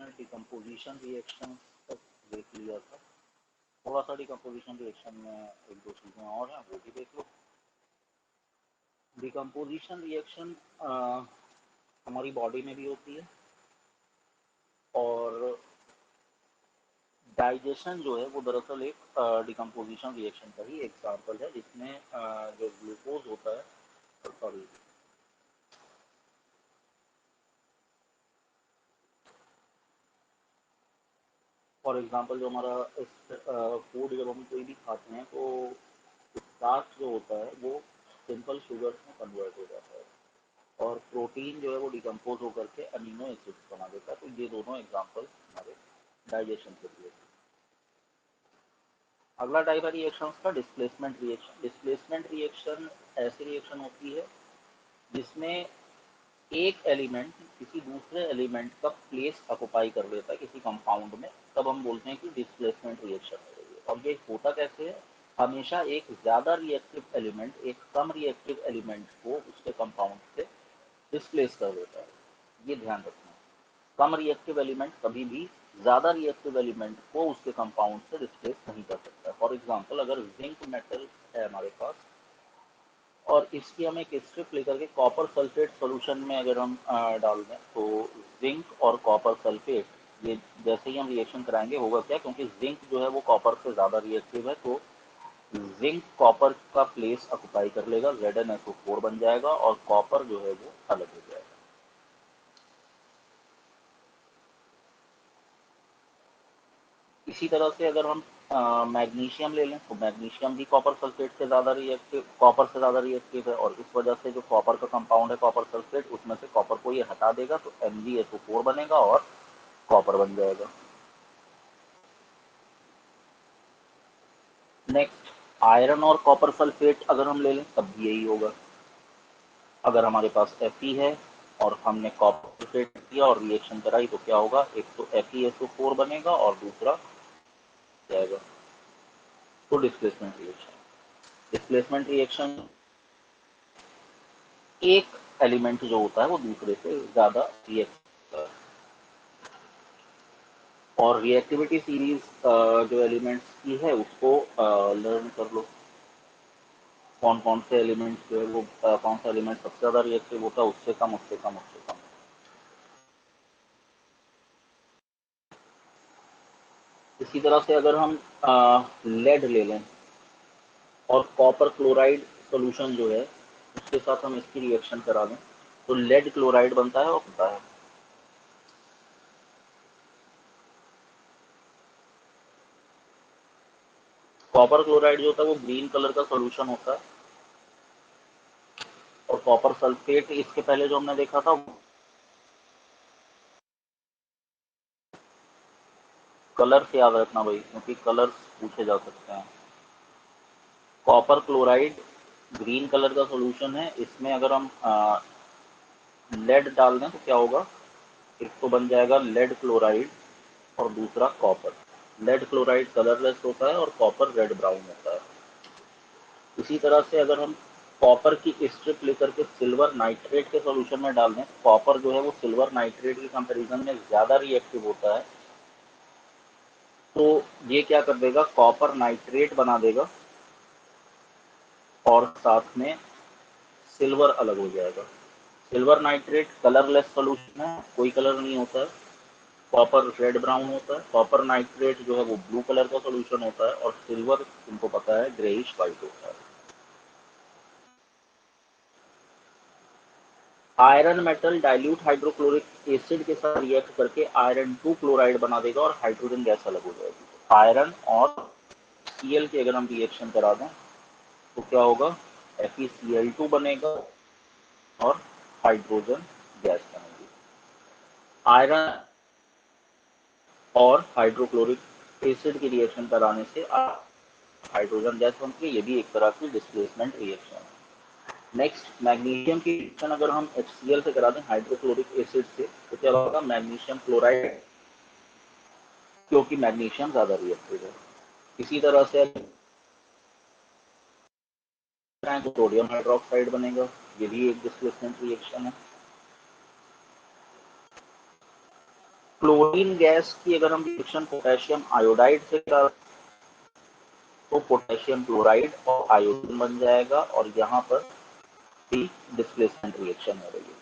हमने decomposition reaction तक देख लिया था। थोड़ा सा डिकम्पोजिशन रिएक्शन में एक दो चीज़ें और हैं, वो भी देख लो। डिकम्पोजिशन रिएक्शन हमारी बॉडी में भी होती है, और डाइजेशन जो है वो दरअसल एक डिकम्पोजिशन रिएक्शन का ही एग्जाम्पल है, जिसमें जो ग्लूकोज होता है, सॉरी, फॉर एग्जांपल जो हमारा फूड जब हम कोई भी खाते हैं तो स्टार्च जो होता है वो सिंपल शुगर्स में कन्वर्ट हो जाता है, और प्रोटीन जो है वो डिकम्पोज होकर के अमीनो एसिड्स बना देता है। तो ये दोनों एग्जांपल हमारे डाइजेशन के लिए। अगला टाइप है रिएक्शंस का डिस्प्लेसमेंट रिएक्शन। डिस्प्लेसमेंट रिएक्शन ऐसी रिएक्शन होती है जिसमें एक एलिमेंट किसी दूसरे एलिमेंट का प्लेस ऑक्युपाई कर लेता है किसी कंपाउंड में, तब हम बोलते हैं कि डिस्प्लेसमेंट रिएक्शन हो रही है। और ये होता कैसे है? हमेशा एक ज्यादा रिएक्टिव एलिमेंट एक कम रिएक्टिव एलिमेंट को उसके कंपाउंड से डिस्प्लेस कर देता है। ये ध्यान रखना, कम रिएक्टिव एलिमेंट कभी भी ज्यादा रिएक्टिव एलिमेंट को उसके कंपाउंड से डिस्प्लेस नहीं कर सकता। फॉर एग्जाम्पल, अगर जिंक मेटल है हमारे पास और इसकी हम एक स्ट्रिप लेकर के कॉपर सल्फेट सॉल्यूशन में अगर हम डाल दें, तो जिंक और कॉपर सल्फेट, ये जैसे ही हम रिएक्शन कराएंगे होगा क्या, क्योंकि जिंक जो है वो कॉपर से ज़्यादा रिएक्टिव है, तो जिंक कॉपर का प्लेस ऑक्युपाई कर लेगा, ZnSO4 बन जाएगा और कॉपर जो है वो अलग हो जाएगा। इसी तरह से अगर हम मैग्नीशियम ले लें, तो मैग्नीशियम भी कॉपर से ज़्यादा रिएक्टिव है, और इस वजह से जो कॉपर का कंपाउंड है कॉपर सल्फेट, उसमें से कॉपर को ये हटा देगा तो MgSO4 बनेगा और कॉपर बन जाएगा। नेक्स्ट, आयरन और कॉपर सल्फेट अगर हम ले लें तब भी यही होगा। अगर हमारे पास Fe है और हमने कॉपर सल्फेट किया और रिएक्शन कराई तो क्या होगा, एक तो FeSO4 बनेगा और दूसरा जाएगा। तो डिस्प्लेसमेंट रिएक्शन एक एलिमेंट जो होता है वो दूसरे से ज्यादा रिएक्ट करता है। और रिएक्टिविटी सीरीज जो एलिमेंट्स की है उसको लर्न कर लो, कौन कौन से एलिमेंट्स जो है वो कौन सा एलिमेंट सबसे ज्यादा रिएक्टिव होता है, उससे कम, उससे कम, उससे कम। इसी तरह से अगर हम लेड ले लें और कॉपर क्लोराइड सोल्यूशन जो है उसके साथ हम इसकी रिएक्शन करा दें, तो लेड क्लोराइड बनता है और होता है। कॉपर क्लोराइड जो होता है वो ग्रीन कलर का सोल्यूशन होता है, और कॉपर सल्फेट इसके पहले जो हमने देखा था, कलर से याद रखना भाई, क्योंकि कलर्स पूछे जा सकते हैं। कॉपर क्लोराइड ग्रीन कलर का सोल्यूशन है, इसमें अगर हम लेड डाल दें तो क्या होगा, एक तो बन जाएगा लेड क्लोराइड और दूसरा कॉपर। लेड क्लोराइड कलरलेस होता है और कॉपर रेड ब्राउन होता है। इसी तरह से अगर हम कॉपर की स्ट्रिप लेकर के सिल्वर नाइट्रेट के सोल्यूशन में डाल दें, कॉपर जो है वो सिल्वर नाइट्रेट के कंपैरिजन में ज्यादा रिएक्टिव होता है, तो ये क्या कर देगा, कॉपर नाइट्रेट बना देगा और साथ में सिल्वर अलग हो जाएगा। सिल्वर नाइट्रेट कलरलेस सोल्यूशन है, कोई कलर नहीं होता है, कॉपर रेड ब्राउन होता है। कॉपर नाइट्रेट जो है वो ब्लू कलर का सोल्यूशन होता है, और सिल्वर तुमको पता है ग्रेइश व्हाइट होता है। Iron metal dilute hydrochloric acid के साथ रिएक्ट करके आयरन 2 क्लोराइड बना देगा और हाइड्रोजन गैस अलग हो जाएगी। आयरन और Cl की अगर हम रिएक्शन करा दें तो क्या होगा, FeCl2 बनेगा और हाइड्रोजन गैस बनेगी। आयरन और हाइड्रोक्लोरिक एसिड की रिएक्शन कराने से हाइड्रोजन गैस बनती है, ये भी एक तरह की डिस्प्लेसमेंट रिएक्शन है। नेक्स्ट, मैग्नीशियम की रिएक्शन अगर हम HCl से करा दें हाइड्रोक्लोरिक एसिड से, तो क्या होगा, मैग्नीशियम क्लोराइड, क्योंकि मैग्नीशियम ज्यादा रिएक्टिव है। इसी तरह से तो सोडियम हाइड्रोक्साइड बनेगा, ये भी एक डिस्प्लेसमेंट रिएक्शन है। क्लोरीन गैस की अगर हम रिएक्शन पोटेशियम आयोडाइड से कर तो पोटेशियम क्लोराइड और आयोडीन बन जाएगा और यहाँ पर भी डिस्प्लेसमेंट रिएक्शन हो रही है।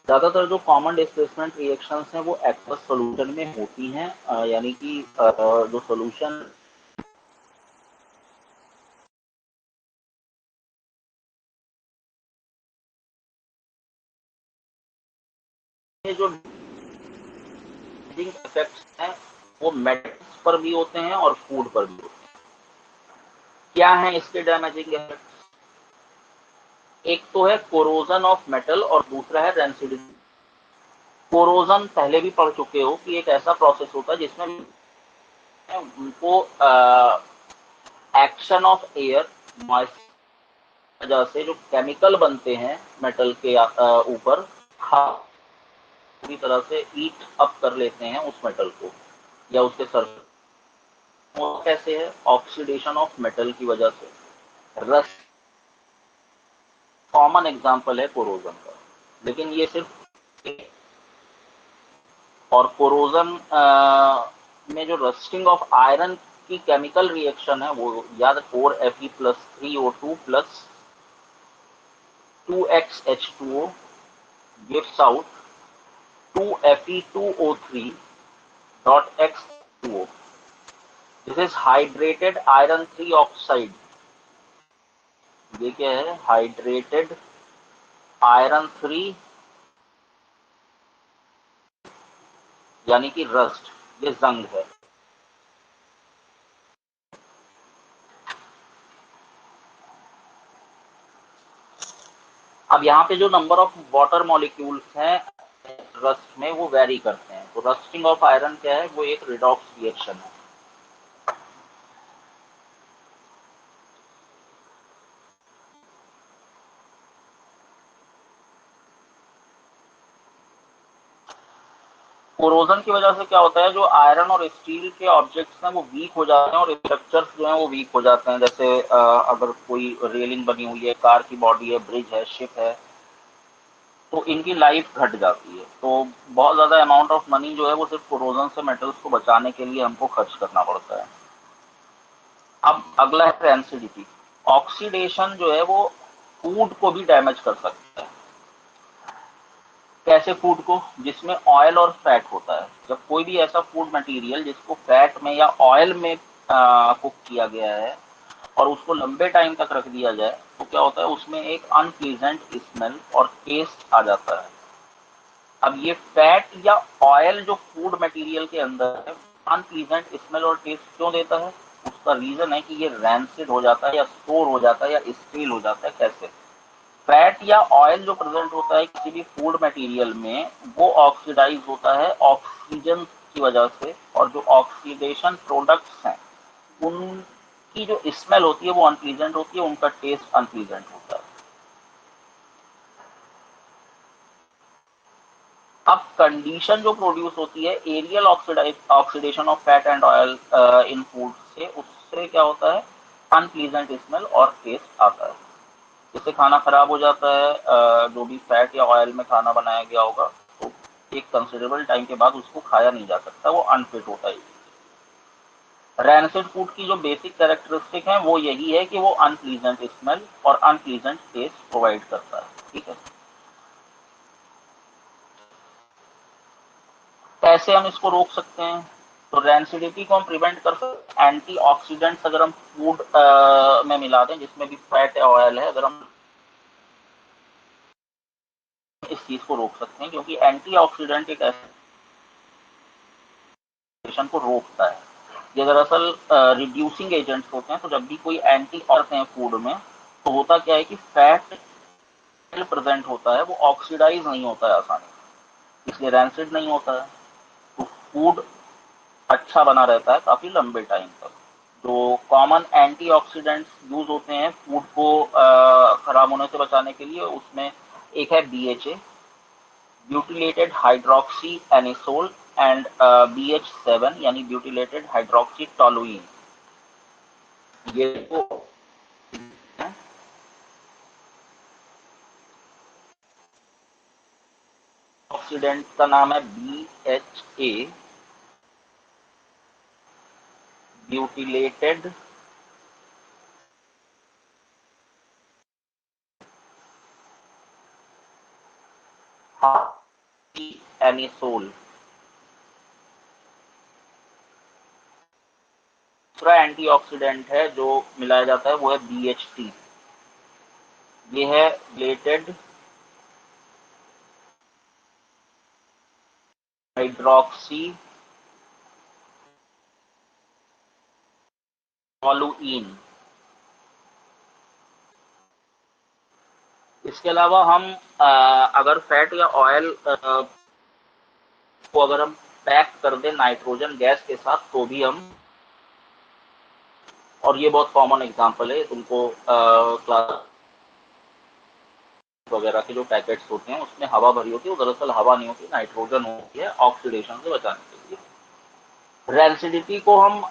ज्यादातर जो कॉमन डिस्प्लेसमेंट रिएक्शंस हैं वो एक्वस सॉल्यूशन में होती हैं, यानी कि जो सॉल्यूशन जो इफेक्ट्स हैं वो मेटल्स पर भी होते हैं और फूड पर भी होते हैं। क्या है इसके डैमेजिंग इफेक्ट्स? एक तो है कोरोजन ऑफ मेटल और दूसरा है रेंसिडिटी। कोरोजन पहले भी पढ़ चुके हो कि एक ऐसा प्रोसेस होता है जिसमें उनको एक्शन ऑफ एयर वजह से जो केमिकल बनते हैं मेटल के ऊपर पूरी तरह से हीट अप कर लेते हैं उस मेटल को या उसके सरफेस। वो कैसे है? ऑक्सीडेशन ऑफ मेटल की वजह से। रस्ट कॉमन एग्जांपल है कोरोजन का, लेकिन ये सिर्फ और कोरोजन में जो रस्टिंग ऑफ आयरन की केमिकल रिएक्शन है वो याद 4Fe plus 3O2 plus 2XH2O gives out 2Fe2O3 dot X2O. This is hydrated iron 3 oxide. ये क्या है? हाइड्रेटेड आयरन 3 यानी कि रस्ट, ये जंग है। अब यहाँ पे जो नंबर ऑफ वाटर मॉलिक्यूल्स हैं रस्ट में वो वेरी करते हैं। तो रस्टिंग ऑफ आयरन क्या है? वो एक रिडॉक्स रिएक्शन है। कोरोजन की वजह से क्या होता है? जो आयरन और स्टील के ऑब्जेक्ट्स हैं वो वीक हो जाते हैं और स्ट्रक्चर्स जो हैं वो वीक हो जाते हैं। जैसे अगर कोई रेलिंग बनी हुई है, कार की बॉडी है, ब्रिज है, शिप है, तो इनकी लाइफ घट जाती है। तो बहुत ज्यादा अमाउंट ऑफ मनी जो है वो सिर्फ कोरोजन से मेटल्स को बचाने के लिए हमको खर्च करना पड़ता है। अब अगला है रेंसिडिटी। ऑक्सीडेशन जो है वो फूड को भी डैमेज कर सकता है। कैसे? फूड को, जिसमें ऑयल और फैट होता है। जब कोई भी ऐसा फूड मटेरियल जिसको फैट में या ऑयल में कुक किया गया है और उसको लंबे टाइम तक रख दिया जाए तो क्या होता है? उसमें एक अनप्लीजेंट स्मेल और टेस्ट आ जाता है। अब ये फैट या ऑयल जो फूड मटेरियल के अंदर है अनप्लीजेंट स्मेल और टेस्ट क्यों देता है? उसका रीजन है कि ये रैंसिड हो जाता है या स्टोर हो जाता है या स्टील हो जाता है। कैसे? फैट या ऑयल जो प्रेजेंट होता है किसी भी फूड मटेरियल में वो ऑक्सीडाइज होता है ऑक्सीजन की वजह से, और जो ऑक्सीडेशन प्रोडक्ट्स हैं उनकी जो स्मेल होती है वो अनप्लीजेंट होती है, उनका टेस्ट अनप्लीजेंट होता है। अब कंडीशन जो प्रोड्यूस होती है aerial oxidation of fat and oil in food से, उससे क्या होता है? अनप्लीजेंट स्मेल और टेस्ट आता है। इससे खाना खराब हो जाता है। जो भी फैट या ऑयल में खाना बनाया गया होगा तो एक कंसिडरेबल टाइम के बाद उसको खाया नहीं जा सकता, वो अनफिट होता है। रैंसिड फूड की जो बेसिक कैरेक्टरिस्टिक है वो यही है कि वो अनप्लीजेंट स्मेल और अनप्लीजेंट टेस्ट प्रोवाइड करता है। ठीक है, कैसे हम इसको रोक सकते हैं? तो रैंसिडिटी को हम प्रिवेंट कर सकते हैं। एंटीऑक्सीडेंट्स अगर हम फूड में मिला दें जिसमें भी फैट या ऑयल है, अगर हम इस चीज को रोक सकते हैं, क्योंकि एंटीऑक्सीडेंट एक ऐसे को रोकता है। ये दरअसल रिड्यूसिंग एजेंट्स होते हैं। तो जब भी कोई एंटी करते हैं फूड में तो होता क्या है कि फैट प्रेजेंट होता है वो ऑक्सीडाइज नहीं होता है आसानी से, इसलिए रैंसिड नहीं होता है। तो फूड अच्छा बना रहता है काफी लंबे टाइम तक। जो कॉमन एंटीऑक्सीडेंट्स यूज होते हैं फूड को खराब होने से बचाने के लिए, उसमें एक है BHA, butylated hydroxy anisole, and BH7 यानी ब्यूटिलेटेड हाइड्रोक्सी टोलुइन। ये तो ऑक्सीडेंट का नाम है BHA, ब्यूटिलेटेड एनिसोल। दूसरा एंटीऑक्सीडेंट है जो मिलाया जाता है वो है BHT। ये है ब्लेटेड हाइड्रोक्सी टोलुइन। इसके अलावा हम अगर फैट या ऑयल को अगर हम पैक कर दें नाइट्रोजन गैस के साथ तो भी हम, और ये बहुत कॉमन एग्जांपल है, तुमको क्लास वगैरह के जो पैकेट्स होते हैं उसमें हवा भरी होती है, वो दरअसल हवा नहीं होती, नाइट्रोजन होती है ऑक्सीडेशन से बचाने के लिए। रेंसिडिटी को हम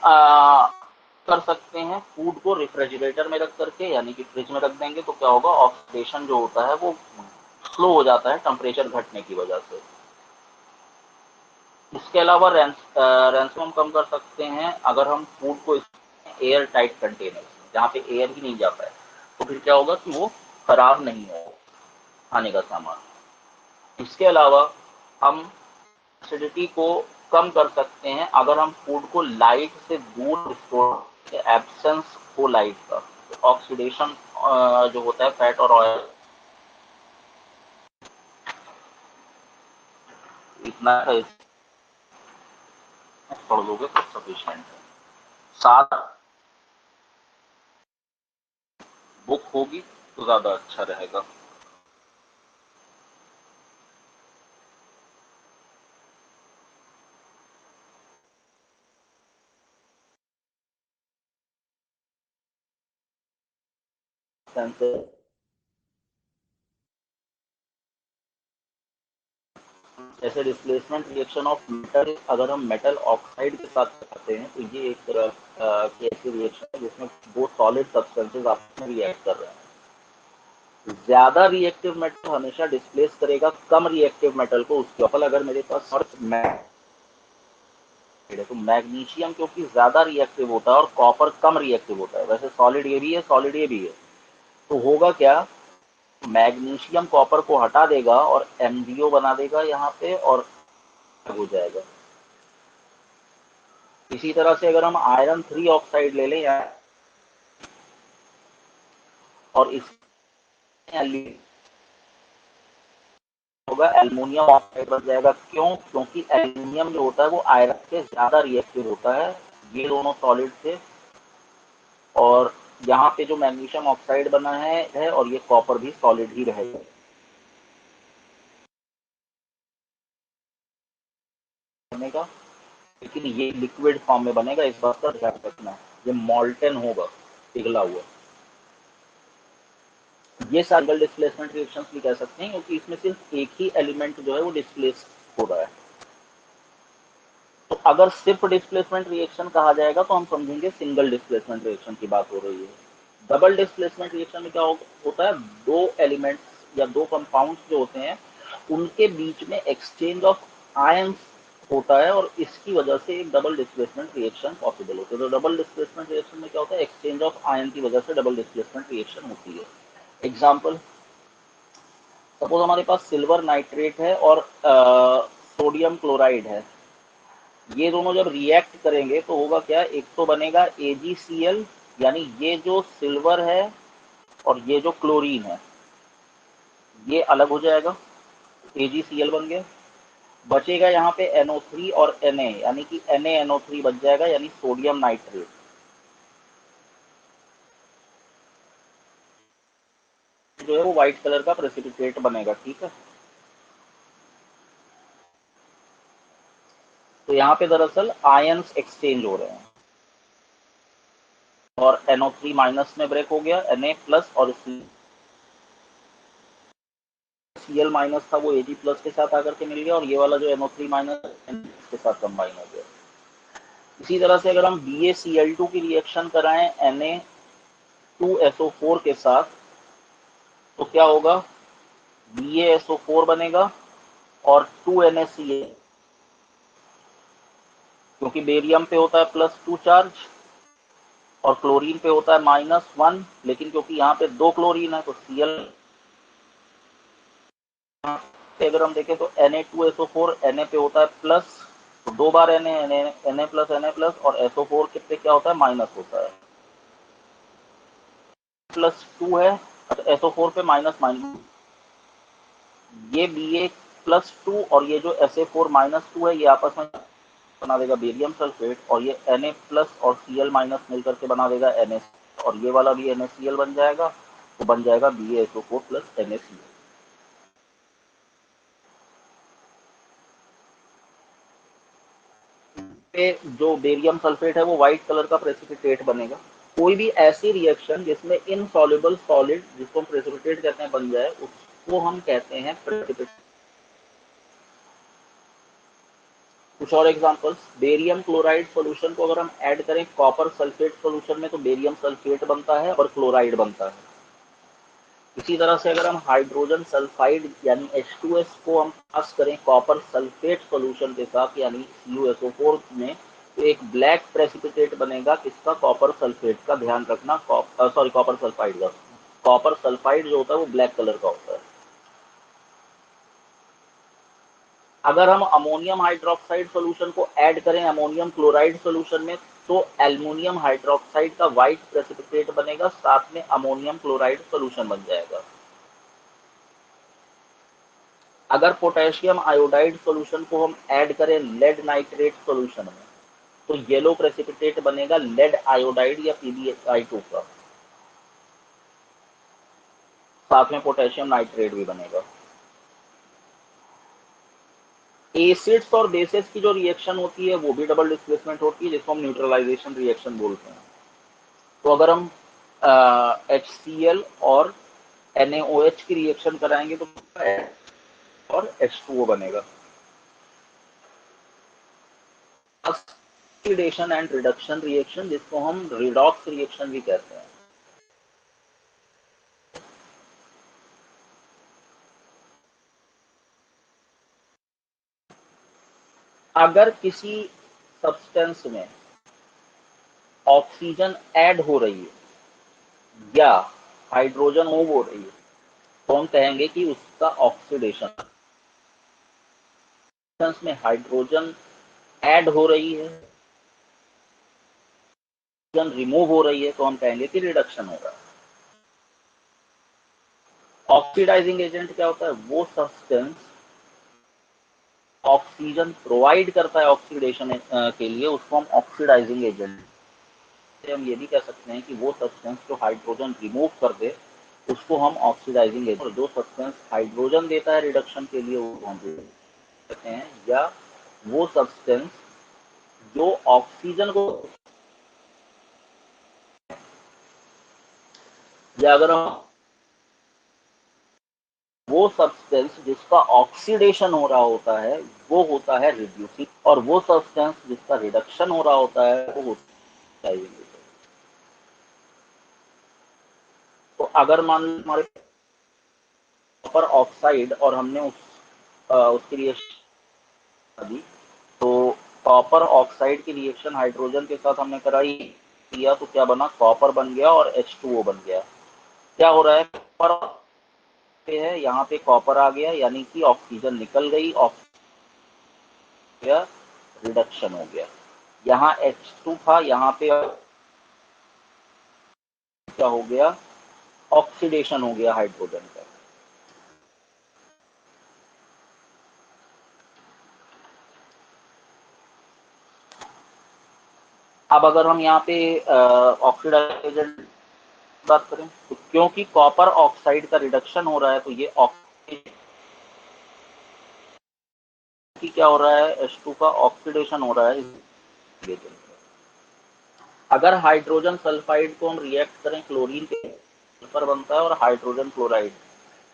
कर सकते हैं फूड को रेफ्रिजरेटर में रख करके, यानी कि फ्रिज में रख देंगे तो क्या होगा, ऑक्सीडेशन जो होता है वो स्लो हो जाता है टेम्परेचर घटने की वजह से। इसके अलावा रेंस को हम कम कर सकते हैं अगर हम फूड को एयर टाइट कंटेनर जहाँ पे एयर ही नहीं जाता है, तो फिर क्या होगा कि वो खराब नहीं होगा खाने का सामान। इसके अलावा हम एसिडिटी को कम कर सकते हैं अगर हम फूड को लाइट से दूर स्टोर, एब्सेंस हो लाइट का, ऑक्सीडेशन जो होता है फैट और ऑयल, इतना पढ़ लोगे तो सफिशिएंट है। साथ बुक होगी तो ज्यादा अच्छा रहेगा। जैसे डिस्प्लेसमेंट रिएक्शन ऑफ मेटल, अगर हम मेटल ऑक्साइड के साथ करते हैं तो ये एक तरह की ऐसी रिएक्शन है जिसमें दो सॉलिड सब्सटेंसेस आपस में रिएक्ट कर रहे हैं। ज्यादा रिएक्टिव मेटल हमेशा डिस्प्लेस करेगा कम रिएक्टिव मेटल को उसके ऊपर। अगर मेरे पास तो मैग्नीशियम क्योंकि ज्यादा रिएक्टिव होता है और कॉपर कम रिएक्टिव होता है, वैसे सॉलिड ये भी है सॉलिड ये भी है, तो होगा क्या, मैग्नीशियम कॉपर को हटा देगा और MgO बना देगा यहाँ पे और हो जाएगा। इसी तरह से अगर हम आयरन 3 ऑक्साइड ले लें और इस होगा एल्युमिनियम ऑक्साइड बन जाएगा। क्यों? क्योंकि एल्युमिनियम जो होता है वो आयरन से ज्यादा रिएक्टिव होता है। ये दोनों सॉलिड थे और यहाँ पे जो मैग्नीशियम ऑक्साइड बना है और ये कॉपर भी सॉलिड ही रहेगा। बनेगा, लेकिन ये लिक्विड फॉर्म में बनेगा, इस बात का ध्यान रखना। ये मॉल्टन होगा, पिघला हुआ। ये सिंगल डिस्प्लेसमेंट रिएक्शंस भी कह सकते हैं क्योंकि इसमें सिर्फ एक ही एलिमेंट जो है वो डिस्प्लेस हो रहा है। तो अगर सिर्फ डिस्प्लेसमेंट रिएक्शन कहा जाएगा तो हम समझेंगे सिंगल डिस्प्लेसमेंट रिएक्शन की बात हो रही है। डबल डिस्प्लेसमेंट रिएक्शन में क्या होता है, दो एलिमेंट्स या दो कंपाउंड्स जो होते हैं उनके बीच में एक्सचेंज ऑफ आयंस होता है और इसकी वजह से एक डबल डिस्प्लेसमेंट रिएक्शन पॉसिबल होती है। तो डबल डिस्प्लेसमेंट रिएक्शन में क्या होता है, एक्सचेंज ऑफ आयन की वजह से डबल डिस्प्लेसमेंट रिएक्शन होती है। एग्जाम्पल, सपोज हमारे पास सिल्वर नाइट्रेट है और सोडियम क्लोराइड है। ये दोनों जब रिएक्ट करेंगे तो होगा क्या, एक तो बनेगा AgCl, यानी ये जो सिल्वर है और ये जो क्लोरीन है ये अलग हो जाएगा, AgCl बन गया। बचेगा यहाँ पे NO3 और Na, यानी कि NaNO3 बच जाएगा, यानी सोडियम नाइट्रेट। जो है वो व्हाइट कलर का प्रेसिपिटेट बनेगा, ठीक है। तो यहाँ पे दरअसल आयंस एक्सचेंज हो रहे हैं और NO3 माइनस में ब्रेक हो गया, Na प्लस, और Cl माइनस था वो Ag प्लस के साथ आकर के मिल गया, और ये वाला जो NO3 माइनस के साथ कंबाइन हो गया। इसी तरह से अगर हम BaCl2 की रिएक्शन कराएं Na2SO4 के साथ तो क्या होगा, BaSO4 बनेगा और 2NaCl, क्योंकि बेरियम पे होता है +2 चार्ज और क्लोरीन पे होता है -1, लेकिन क्योंकि यहाँ पे 2 क्लोरीन है तो Cl, अगर हम देखें तो Na2SO4 Na पे होता है प्लस, तो 2 बार Na प्लस और SO4 पे क्या होता है माइनस होता है, +2 है तो SO4 पे माइनस माइनस, ये Ba+2 और ये जो SA4-2 है ये आपस में बना देगा बेरियम सल्फेट, और ये Na प्लस और Cl माइनस मिलकर के बना देगा Na, और ये वाला भी NaCl बन जाएगा, तो बन जाएगा BaSO4 प्लस NaCl। पे जो बेरियम सल्फेट है वो व्हाइट कलर का प्रेसिपिटेट बनेगा। कोई भी ऐसी रिएक्शन जिसमें इनसॉल्युबल सॉलिड, जिसको हम प्रेसिपिटेट कहते हैं, बन जाए, उसको हम कहते हैं प्रेसिपिटेट। कुछ और एग्जांपल्स, बेरियम क्लोराइड सॉल्यूशन को अगर हम ऐड करें कॉपर सल्फेट सॉल्यूशन में तो बेरियम सल्फेट बनता है और क्लोराइड बनता है। इसी तरह से अगर हम हाइड्रोजन सल्फाइड यानी H2S को हम पास करें कॉपर सल्फेट सॉल्यूशन के साथ यानी CuSO4 में, तो एक ब्लैक प्रेसिपिटेट बनेगा किसका, कॉपर सल्फेट का। ध्यान रखना, कॉपर सल्फाइड का। कॉपर सल्फाइड जो होता है वो ब्लैक कलर का होता है। अगर हम अमोनियम हाइड्रोक्साइड सॉल्यूशन को ऐड करें अमोनियम क्लोराइड सॉल्यूशन में, तो एल्युमिनियम हाइड्रोक्साइड का व्हाइट प्रेसिपिटेट बनेगा, साथ में अमोनियम क्लोराइड सॉल्यूशन बन जाएगा। अगर पोटेशियम आयोडाइड सॉल्यूशन को हम ऐड करें लेड नाइट्रेट सॉल्यूशन में, तो येलो प्रेसिपिटेट बनेगा लेड आयोडाइड या PbI2 का, साथ में पोटेशियम नाइट्रेट भी बनेगा। एसिड्स और बेसिस की जो रिएक्शन होती है वो भी डबल डिस्प्लेसमेंट होती है, जिसको हम न्यूट्रलाइजेशन रिएक्शन बोलते हैं। तो अगर हम HCl और NaOH की रिएक्शन कराएंगे तो और H2O बनेगा। ऑक्सीडेशन एंड रिडक्शन रिएक्शन, जिसको हम रिडॉक्स रिएक्शन भी कहते हैं। अगर किसी सब्सटेंस में ऑक्सीजन ऐड हो रही है या हाइड्रोजन मूव हो रही है तो हम कहेंगे कि उसका ऑक्सीडेशन। में हाइड्रोजन ऐड हो रही है, रिमूव हो रही है तो हम कहेंगे कि रिडक्शन हो रहा है। ऑक्सीडाइजिंग एजेंट क्या होता है, वो सब्सटेंस ऑक्सीजन प्रोवाइड करता है ऑक्सीडेशन के लिए, उसको हम ऑक्सीडाइजिंग एजेंट। हम ये भी कह सकते हैं कि वो सब्सटेंस जो हाइड्रोजन रिमूव कर दे उसको हम ऑक्सीडाइजिंग एजेंट, और जो सब्सटेंस हाइड्रोजन देता है रिडक्शन के लिए वो हम कहते हैं, या वो सब्सटेंस जो ऑक्सीजन को, या अगर हम वो सब्सटेंस जिसका ऑक्सीडेशन हो रहा होता है वो होता है रिड्यूसिंग, और वो सब्सटेंस जिसका रिडक्शन हो रहा होता है वो होता है। तो अगर मान लो हमारे कॉपर ऑक्साइड और हमने उसकी रिएक्शन दी, तो कॉपर ऑक्साइड की रिएक्शन हाइड्रोजन के साथ हमने कराई, किया तो क्या बना, कॉपर बन गया और H2O बन गया। क्या हो रहा है, कॉपर पे है, यहाँ पे कॉपर आ गया, यानी कि ऑक्सीजन निकल गई, गया, रिडक्शन हो गया। यहाँ H2 था, यहाँ पे क्या हो गया, ऑक्सीडेशन हो गया हाइड्रोजन का। अब अगर हम यहाँ पे ऑक्सीडाइजर बात करें तो क्योंकि कॉपर ऑक्साइड का रिडक्शन हो रहा है तो ये ऑक्सीडेशन क्या हो रहा है, H2 का ऑक्सीडेशन हो रहा है। अगर हाइड्रोजन सल्फाइड को हम रिएक्ट करें क्लोरीन के सल्फर बनता है और हाइड्रोजन क्लोराइड,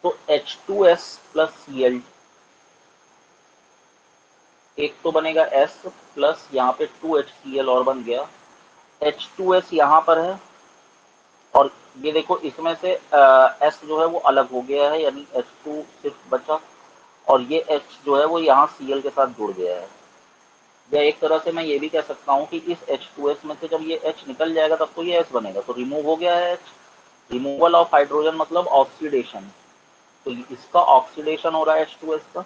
तो H2S प्लस Cl, एक तो बनेगा S प्लस यहाँ पे 2HCl और बन गया, H2S यहाँ पर है और ये देखो इसमें से S जो है वो अलग हो गया है, यानी H2 सिर्फ बचा, और ये H जो है वो यहाँ Cl के साथ जुड़ गया है। या एक तरह से मैं ये भी कह सकता हूँ कि इस H2S में से जब ये H निकल जाएगा तब तो ये S बनेगा, तो रिमूव हो गया है H। रिमूवल ऑफ हाइड्रोजन मतलब ऑक्सीडेशन, तो इसका ऑक्सीडेशन हो रहा है H2S का,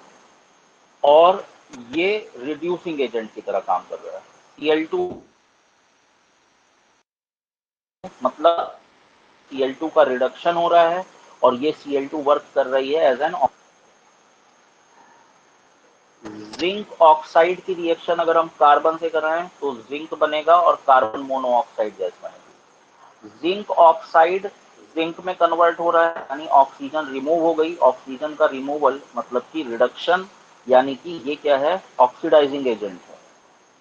और ये रिड्यूसिंग एजेंट की तरह काम कर रहा है। Cl2 मतलब Cl2 का रिडक्शन हो रहा है और ये Cl2 वर्क कर रही है एज एन जिंक ऑक्साइड की रिएक्शन अगर हम कार्बन से कराएं तो जिंक बनेगा और कार्बन मोनोऑक्साइड गैस बनेगी। जिंक ऑक्साइड जिंक में कन्वर्ट हो रहा है, यानी ऑक्सीजन रिमूव हो गई। ऑक्सीजन का रिमूवल मतलब कि रिडक्शन, यानी कि ये क्या है, ऑक्सीडाइजिंग एजेंट है।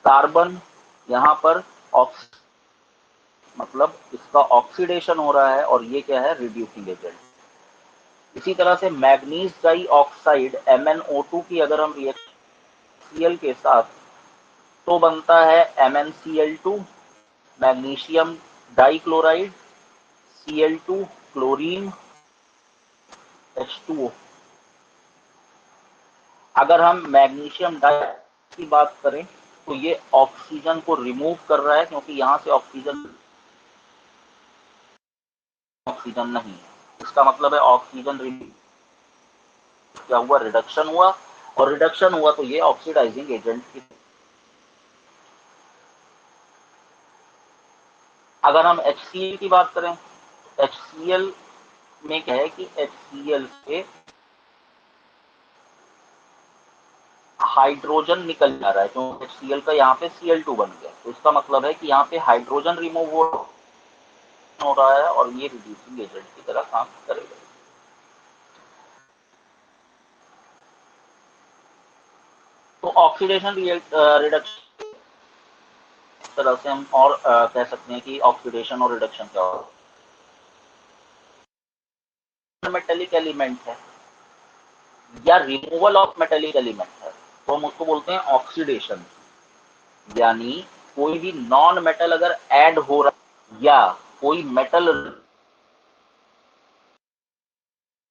कार्बन यहाँ पर मतलब इसका ऑक्सीडेशन हो रहा है और ये क्या है, रिड्यूसिंग एजेंट। इसी तरह से मैग्नीज डाई ऑक्साइड MnO2 की अगर हम रिएक्शन Cl के साथ, तो बनता है MnCl2 magnesium dichloride, Cl2 chlorine, H2O। अगर हम मैग्नीशियम डाई की बात करें तो ये ऑक्सीजन को रिमूव कर रहा है, क्योंकि यहां से ऑक्सीजन नहीं है। इसका मतलब है ऑक्सीजन रिमूव क्या हुआ, रिडक्शन हुआ, और रिडक्शन हुआ तो ये ऑक्सीडाइजिंग एजेंट की। अगर हम HCl की बात करें, HCl में क्या है कि HCl से हाइड्रोजन निकल जा रहा है, क्योंकि HCl का यहाँ पे Cl2 बन गया, तो इसका मतलब है कि यहाँ पे हाइड्रोजन रिमूव हो रहा है और ये रिड्यूसिंग एजेंट की तरह काम करेगा। तो ऑक्सीडेशन रिडक्शन इस तरह से हम और कह सकते हैं कि ऑक्सीडेशन और रिडक्शन क्या होगा। मेटेलिक एलिमेंट है या रिमूवल ऑफ मेटेलिक एलिमेंट है, तो हम उसको बोलते हैं ऑक्सीडेशन। यानी कोई भी नॉन मेटल अगर ऐड हो रहा है या कोई मेटल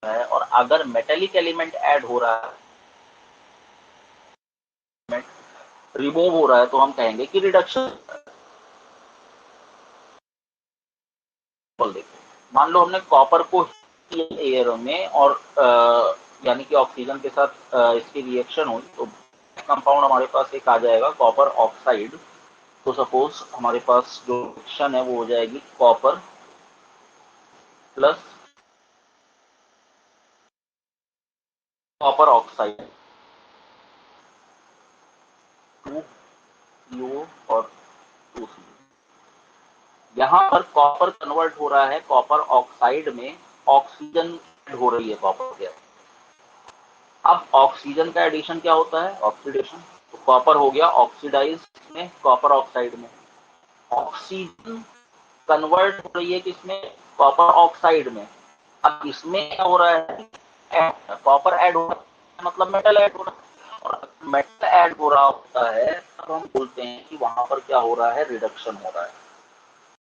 है और अगर मेटेलिक एलिमेंट ऐड हो रहा है, रिमूव हो रहा है, तो हम कहेंगे कि रिडक्शन। मान लो हमने कॉपर को एयर में और यानी कि ऑक्सीजन के साथ इसकी रिएक्शन हुई, तो कंपाउंड हमारे पास एक आ जाएगा कॉपर ऑक्साइड। तो सपोज हमारे पास जो रिएक्शन है वो हो जाएगी copper plus copper oxide, 2CO और 2CO। यहाँ पर कॉपर कन्वर्ट हो रहा है कॉपर ऑक्साइड में, ऑक्सीजन हो रही है कॉपर गैस। अब ऑक्सीजन का एडिशन क्या होता है, ऑक्सीडेशन। तो कॉपर हो गया ऑक्सीडाइज में कॉपर ऑक्साइड में, ऑक्सीजन कन्वर्ट हो रही है किसमें, कॉपर ऑक्साइड में। अब इसमें क्या हो रहा है, कॉपर ऐड हो रहा है, मतलब मेटल ऐड हो रहा है, और मेटल ऐड हो रहा होता है तब हम बोलते हैं कि वहां पर क्या हो रहा है, रिडक्शन हो रहा है।